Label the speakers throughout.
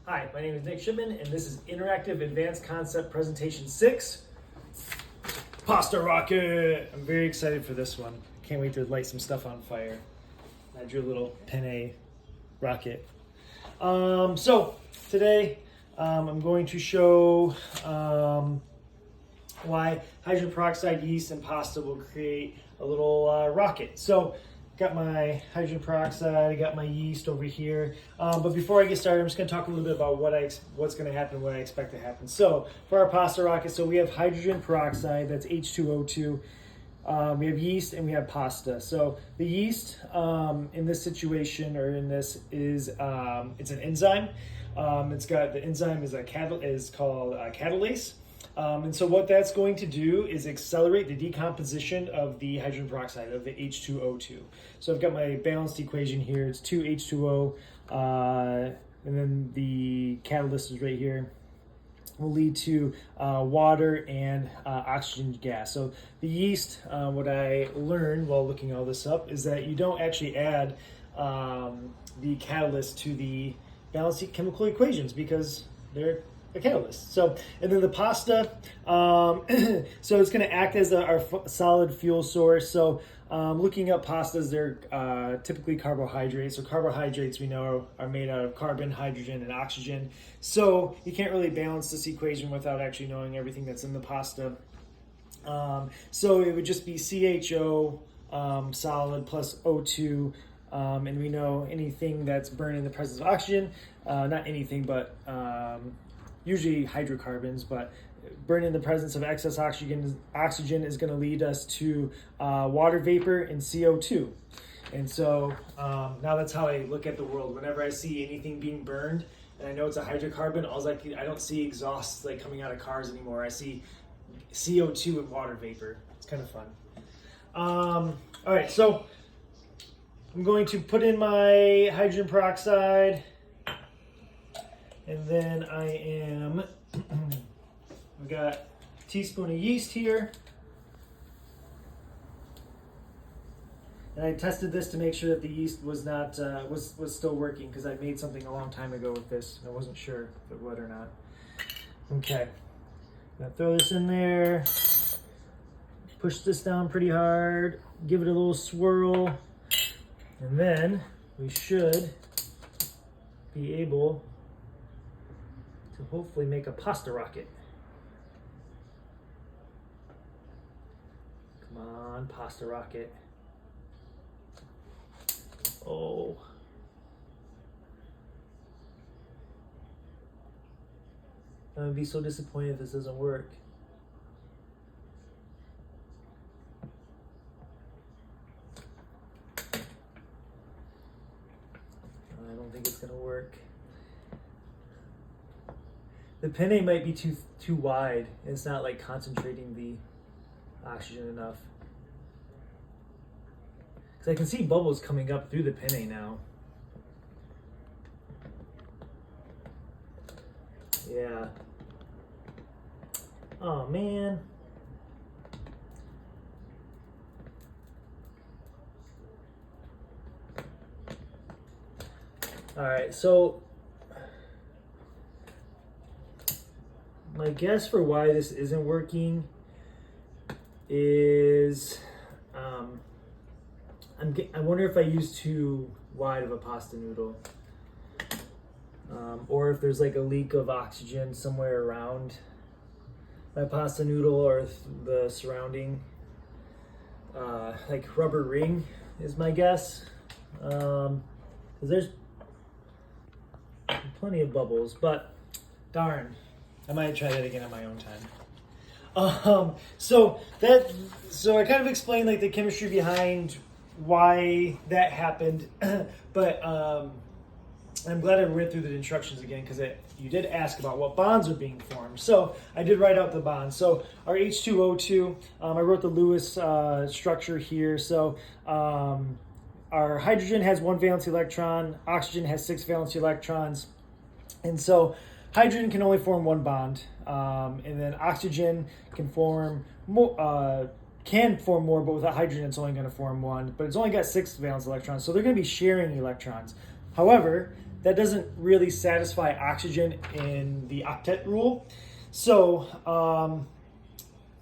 Speaker 1: Hi, my name is Nick Shipman, and this is Interactive Advanced Concept Presentation 6, Pasta Rocket! I'm very excited for this one. Can't wait to light some stuff on fire. I drew a little penne rocket. So, today I'm going to show why hydrogen peroxide, yeast, and pasta will create a little rocket. So, got my hydrogen peroxide, I got my yeast over here. But before I get started, I'm just going to talk a little bit about what's going to happen, what I expect to happen. So for our pasta rocket, so we have hydrogen peroxide, that's H2O2. We have yeast and we have pasta. So the yeast in this situation, or in this, is it's an enzyme. The enzyme is called catalase. And so what that's going to do is accelerate the decomposition of the hydrogen peroxide, of the H2O2. So I've got my balanced equation here. It's 2H2O, and then the catalyst is right here. Will lead to water and oxygen gas. So the yeast, what I learned while looking all this up, is that you don't actually add the catalyst to the balanced chemical equations because they're a catalyst. So, and then the pasta, so it's going to act as our solid fuel source. So looking up pastas, they're typically carbohydrates. So carbohydrates, we know, are made out of carbon, hydrogen, and oxygen. So you can't really balance this equation without actually knowing everything that's in the pasta. So it would just be CHO solid plus O2. And we know anything that's burned in the presence of oxygen, not anything, but usually hydrocarbons, but burning in the presence of excess oxygen is going to lead us to water vapor and CO2. And so now that's how I look at the world. Whenever I see anything being burned, and I know it's a hydrocarbon, I don't see exhaust like coming out of cars anymore. I see CO2 and water vapor. It's kind of fun. All right, so I'm going to put in my hydrogen peroxide. And then I've got a teaspoon of yeast here. And I tested this to make sure that the yeast was not was still working, because I made something a long time ago with this and I wasn't sure if it would or not. Okay, I'm gonna throw this in there, push this down pretty hard, give it a little swirl, and then we should be able to hopefully make a pasta rocket. Come on, pasta rocket. Oh. I would be so disappointed if this doesn't work. I don't think it's gonna work. The penne might be too wide. It's not like concentrating the oxygen enough. Because I can see bubbles coming up through the penne now. Yeah. Oh man. All right, so my guess for why this isn't working is I wonder if I use too wide of a pasta noodle, or if there's like a leak of oxygen somewhere around my pasta noodle or the surrounding like rubber ring is my guess, because there's plenty of bubbles, but darn, I might try that again on my own time. So I kind of explained like the chemistry behind why that happened, but I'm glad I read through the instructions again, because you did ask about what bonds are being formed. So I did write out the bonds. So our H2O2, I wrote the Lewis structure here. So our hydrogen has 1 valence electron, oxygen has 6 valence electrons, and so hydrogen can only form 1 bond, and then oxygen can form more, but without hydrogen it's only going to form 1, but it's only got 6 valence electrons, so they're going to be sharing electrons. However, that doesn't really satisfy oxygen in the octet rule. So,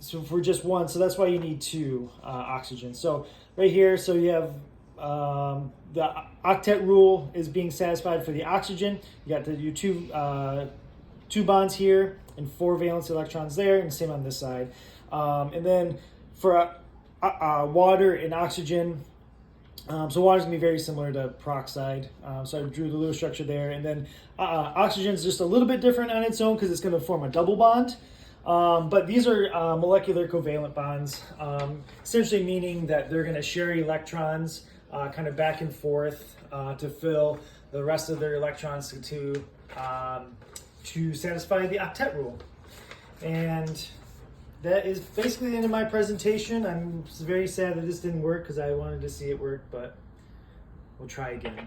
Speaker 1: so for just one, so that's why you need two oxygen. So right here, so you have the octet rule is being satisfied for the oxygen. You got your two bonds here and 4 valence electrons there, and the same on this side. And then for water and oxygen, so water is going to be very similar to peroxide. So I drew the little structure there. And then oxygen is just a little bit different on its own because it's going to form a double bond. But these are molecular covalent bonds, essentially meaning that they're going to share electrons kind of back and forth to fill the rest of their electrons to satisfy the octet rule. And that is basically the end of my presentation. I'm very sad that this didn't work because I wanted to see it work, but we'll try again.